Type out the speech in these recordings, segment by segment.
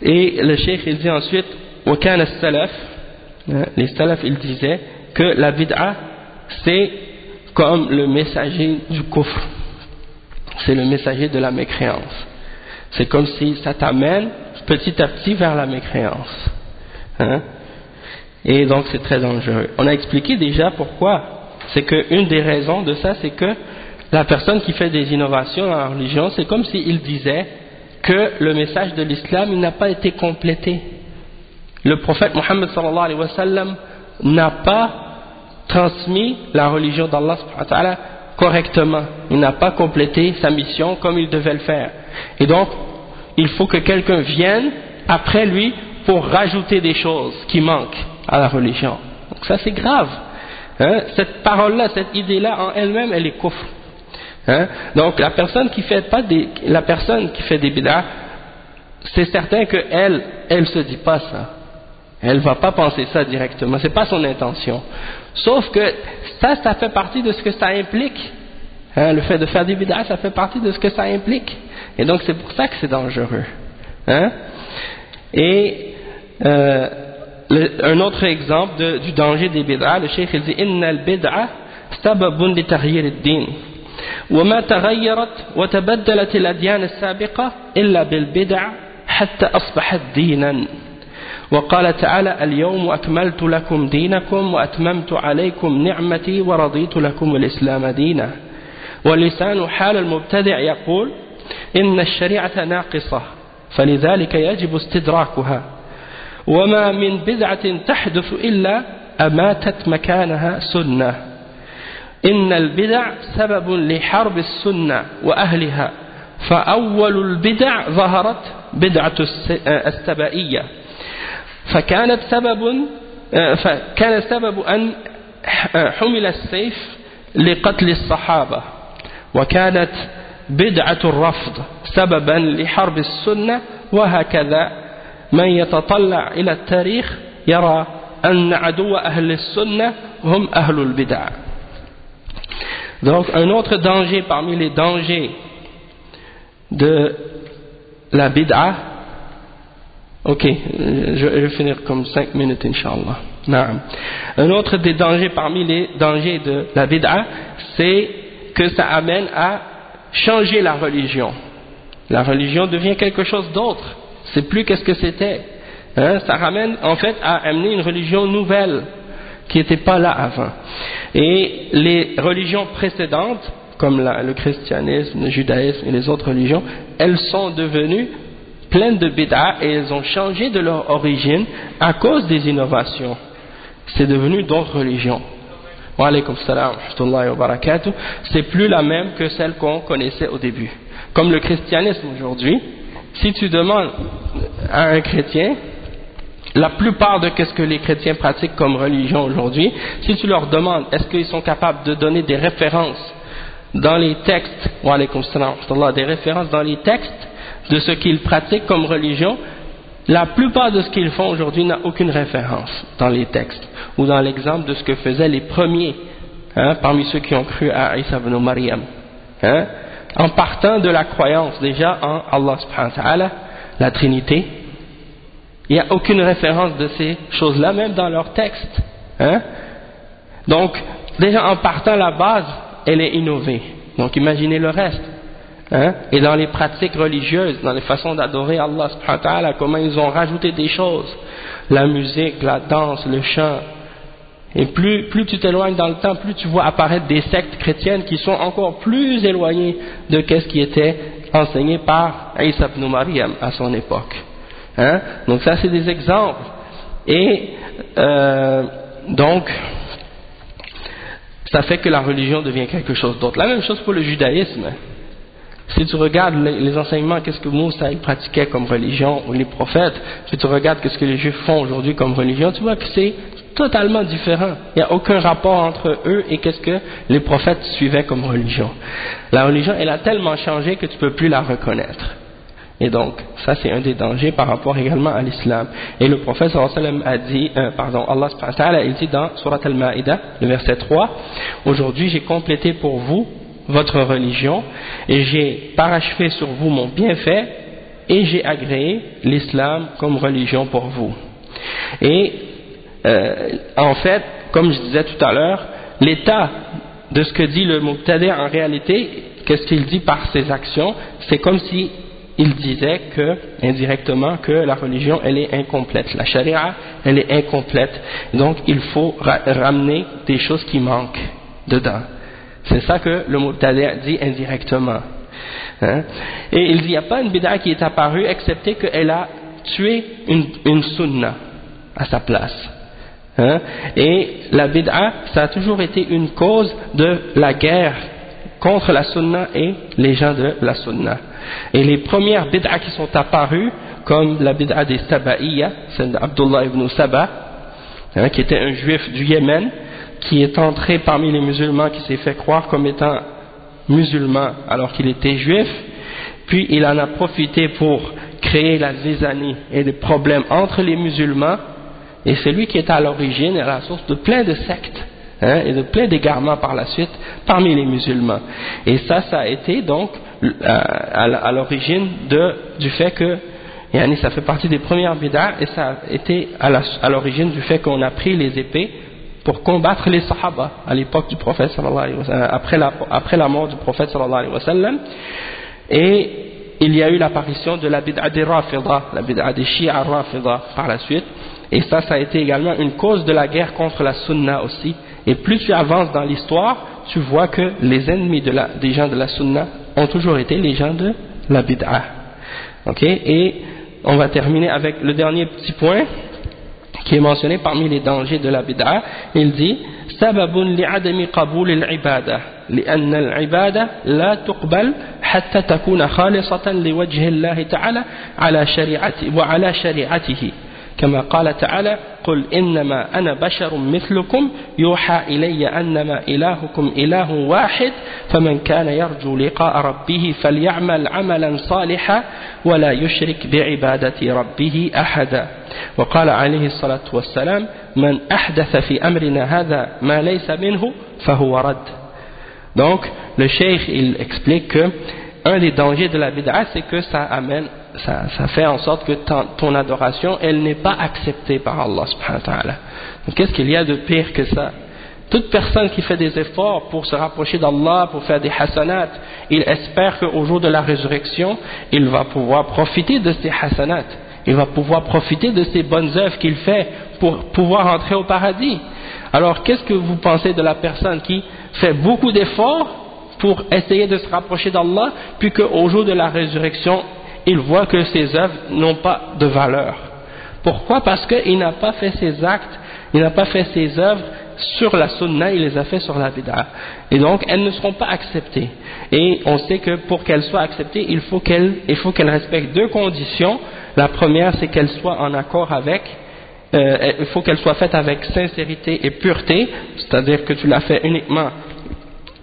Et le cheikh il dit ensuite وكان السلف, les salafs ils disaient que la bid'a c'est comme le messager du kufr, c'est le messager de la mécréance, c'est comme si ça t'amène petit à petit vers la mécréance, hein? Et donc c'est très dangereux. On a expliqué déjà pourquoi. C'est qu'une des raisons de ça, c'est que la personne qui fait des innovations dans la religion, c'est comme s'il disait que le message de l'islam n'a pas été complété. Le prophète Mohammed sallallahu alayhi wa sallam n'a pas transmis la religion d'Allah subhanahu wa ta'ala correctement. Il n'a pas complété sa mission comme il devait le faire. Et donc, il faut que quelqu'un vienne après lui pour rajouter des choses qui manquent à la religion. Donc ça c'est grave. Hein? Cette parole-là, cette idée-là en elle-même, elle est kufr. Hein? Donc la personne qui fait des bid'ah, c'est certain qu'elle se dit pas ça. Elle va pas penser ça directement. C'est pas son intention. Sauf que ça fait partie de ce que ça implique. Hein? Le fait de faire des bid'ah, ça fait partie de ce que ça implique. Et donc c'est pour ça que c'est dangereux. Hein? Et un autre exemple du danger des bid'ah, le cheikh il dit inna al-bid'a sababun li taghyir ad-din wa ma taghayyarat wa tabaddalat al-adyan as-sabiqa illa bil bid'a hatta asbahat dinan wa qala ta'ala al-yawma akmaltu lakum dinakum wa atmamtu alaykum ni'mati wa raditu lakum al-islam dinan wa lisanu hal al-mubtadi' yaqul inna ash-shari'ata naqisah فلذلك يجب استدراكها وما من بدعة تحدث إلا أماتت مكانها سنة إن البدع سبب لحرب السنة وأهلها فأول البدع ظهرت بدعة السبائية فكان سبب أن حمل السيف لقتل الصحابة وكانت بدعة الرفض سببا لحرب السنة وهكذا من يتطلع إلى التاريخ يرى أن عدو أهل السنة هم أهل البدع. Donc un autre danger parmi les dangers de la bid'a, ok, je vais finir comme 5 minutes Inch'Allah. Naam. Un autre des dangers parmi les dangers de la bid'a, c'est que ça amène à changer la religion. La religion devient quelque chose d'autre. C'est plus qu'est-ce que c'était. Hein? Ça ramène en fait à amener une religion nouvelle qui n'était pas là avant. Et les religions précédentes, comme le christianisme, le judaïsme et les autres religions, elles sont devenues pleines de bid'a et elles ont changé de leur origine à cause des innovations. C'est devenu d'autres religions. Wa alaykum salam wa rahmatullahi wa barakatuh. C'est plus la même que celle qu'on connaissait au début. Comme le christianisme aujourd'hui, si tu demandes à un chrétien, la plupart de ce que les chrétiens pratiquent comme religion aujourd'hui, si tu leur demandes est-ce qu'ils sont capables de donner des références dans les textes, wa alaykum salam wa rahmatullah, des références dans les textes de ce qu'ils pratiquent comme religion, la plupart de ce qu'ils font aujourd'hui n'a aucune référence dans les textes ou dans l'exemple de ce que faisaient les premiers, hein, parmi ceux qui ont cru à Isa ibn Maryam, hein, en partant de la croyance déjà en Allah subhanahu wa ta'ala, la Trinité. Il n'y a aucune référence de ces choses-là, même dans leurs textes. Hein? Donc, déjà en partant la base, elle est innovée. Donc imaginez le reste. Hein? Et dans les pratiques religieuses, dans les façons d'adorer Allah subhanahu wa ta'ala, comment ils ont rajouté des choses. La musique, la danse, le chant. Et plus tu t'éloignes dans le temps, plus tu vois apparaître des sectes chrétiennes qui sont encore plus éloignées de ce qui était enseigné par Isa ibn Maryam à son époque. Hein? Donc ça c'est des exemples. Et donc ça fait que la religion devient quelque chose d'autre. La même chose pour le judaïsme. Si tu regardes les enseignements, qu'est-ce que Moussa il pratiquait comme religion, ou les prophètes, si tu regardes qu'est-ce que les juifs font aujourd'hui comme religion, tu vois que c'est totalement différent. Il n'y a aucun rapport entre eux et qu'est-ce que les prophètes suivaient comme religion. La religion, elle a tellement changé que tu ne peux plus la reconnaître. Et donc, ça c'est un des dangers par rapport également à l'islam. Et le prophète sallallahu alayhi wa sallam a dit, Allah subhanahu wa ta'ala, il dit dans Surat Al-Ma'idah, le verset 3, aujourd'hui j'ai complété pour vous votre religion et j'ai parachevé sur vous mon bienfait et j'ai agréé l'islam comme religion pour vous. Et en fait, comme je disais tout à l'heure, l'état de ce que dit le Muqtadi en réalité, qu'est-ce qu'il dit par ses actions, c'est comme si il disait que, indirectement, que la religion elle est incomplète, la charia elle est incomplète, donc il faut ramener des choses qui manquent dedans. C'est ça que le Muqtadi dit indirectement. Hein? Et il dit, il n'y a pas une bid'a qui est apparue excepté qu'elle a tué une sunna à sa place. Hein? Et la bid'a, ça a toujours été une cause de la guerre contre la sunna et les gens de la sunna. Et les premières bid'a qui sont apparues, comme la bid'a des Saba'iyya, c'est d'Abdullah ibn Saba, hein, qui était un juif du Yémen, qui est entré parmi les musulmans, qui s'est fait croire comme étant musulman alors qu'il était juif, puis il en a profité pour créer la zizanie et des problèmes entre les musulmans, et c'est lui qui est à l'origine et à la source de plein de sectes, hein, et de plein d'égarements par la suite parmi les musulmans. Et ça a été donc à l'origine du fait que ça fait partie des premières bid'a, et ça a été à l'origine du fait qu'on a pris les épées pour combattre les sahaba à l'époque du prophète sallallahu alayhi wa sallam, après la mort du prophète sallallahu alayhi wa sallam. Et il y a eu l'apparition de la bid'a des Rafida, la bid'a des Shia Rafida par la suite, et ça a été également une cause de la guerre contre la sunna aussi. Et plus tu avances dans l'histoire, tu vois que les ennemis des gens de la sunna ont toujours été les gens de la bid'a. Ok, et on va terminer avec le dernier petit point qui est mentionné parmi les dangers de la bid'a. Il dit سبب لعدم قبول العبادة لأن العبادة لا تقبل حتى تكون خالصة لوجه الله تعالى وعلى شريعته كما قال تعالى قل إنما أنا بشر مثلكم يوحى إلي أنما إلهكم إله واحد فمن كان يرجو لقاء ربه فليعمل عملا صالحا ولا يشرك بعبادة ربه أحدا وقال عليه الصلاة والسلام من أحدث في أمرنا هذا ما ليس منه فهو رد. Donc le cheikh il explique que un des dangers de la bid'a c'est que ça fait en sorte que ton adoration elle n'est pas acceptée par Allah subhanahu wa ta'ala. Donc qu'est-ce qu'il y a de pire que ça? Toute personne qui fait des efforts pour se rapprocher d'Allah, pour faire des hasanat, il espère qu'au jour de la résurrection il va pouvoir profiter de ces hasanat, il va pouvoir profiter de ces bonnes œuvres qu'il fait pour pouvoir entrer au paradis. Alors qu'est-ce que vous pensez de la personne qui fait beaucoup d'efforts pour essayer de se rapprocher d'Allah, puis qu'au jour de la résurrection il voit que ses œuvres n'ont pas de valeur? Pourquoi? Parce qu'il n'a pas fait ses actes, il n'a pas fait ses œuvres sur la sunna, il les a fait sur la bid'a, et donc elles ne seront pas acceptées. Et on sait que pour qu'elles soient acceptées il faut qu'elles respectent deux conditions. La première c'est qu'elles soient en accord avec il faut qu'elle soit faite avec sincérité et pureté, c'est-à-dire que tu l'as fait uniquement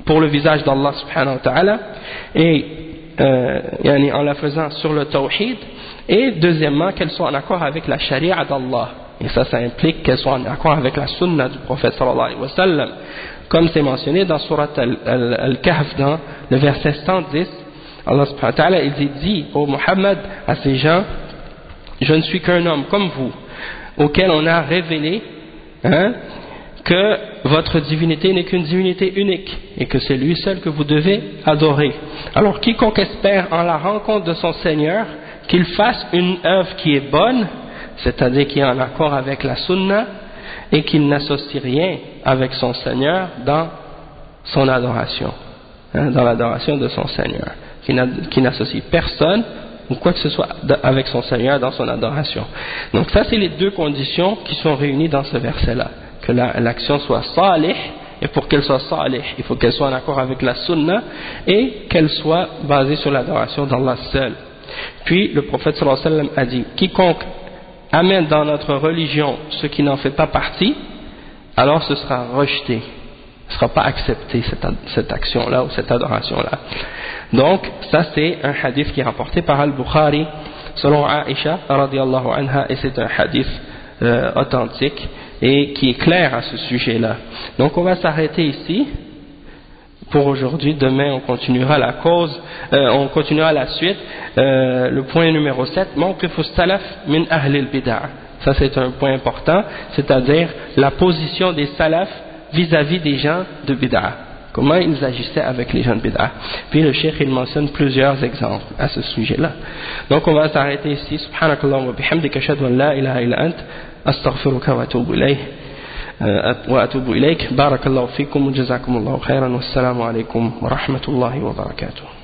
pour le visage d'Allah subhanahu wa ta'ala, et en la faisant sur le tawhid, et deuxièmement qu'elle soit en accord avec la charia d'Allah, et ça implique qu'elle soit en accord avec la sunna du prophète sallallahu alayhi wa sallam, comme c'est mentionné dans surat Al-Kahf dans le verset 110. Allah subhanahu wa ta'ala il dit au Muhammad à ces gens, je ne suis qu'un homme comme vous auquel on a révélé que votre divinité n'est qu'une divinité unique et que c'est lui seul que vous devez adorer. Alors quiconque espère en la rencontre de son Seigneur qu'il fasse une œuvre qui est bonne, c'est-à-dire qui est en accord avec la sunna, et qu'il n'associe rien avec son Seigneur dans son adoration, dans l'adoration de son Seigneur, qui n'associe personne ou quoi que ce soit avec son Seigneur dans son adoration. Donc ça c'est les deux conditions qui sont réunies dans ce verset là, que l'action soit salih, et pour qu'elle soit salih il faut qu'elle soit en accord avec la sunna et qu'elle soit basée sur l'adoration d'Allah seul. Puis le prophète sallallahu alayhi wa sallam a dit, quiconque amène dans notre religion ce qui n'en fait pas partie, alors ce sera rejeté, ce ne sera pas accepté cette action là ou cette adoration là. Donc ça c'est un hadith qui est rapporté par Al-Bukhari selon Aïcha radiyallahu anha, et c'est un hadith authentique et qui est clair à ce sujet là. Donc on va s'arrêter ici pour aujourd'hui. Demain on continuera la suite. Le point numéro 7, mawqifu salaf min ahli al-bid'ah. Ça c'est un point important, c'est-à-dire la position des salafs vis-à-vis des gens de bid'ah. Comment ils agissaient avec les gens de bid'ah. Puis le cheikh il mentionne plusieurs exemples à ce sujet-là. Donc on va s'arrêter ici. Subhanakallah wa bihamdika ashhadu an la ilaha illa ant astaghfiruka wa atubu ilayk. بارك الله فيكم وجزاكم الله خيرا والسلام عليكم ورحمة الله وبركاته.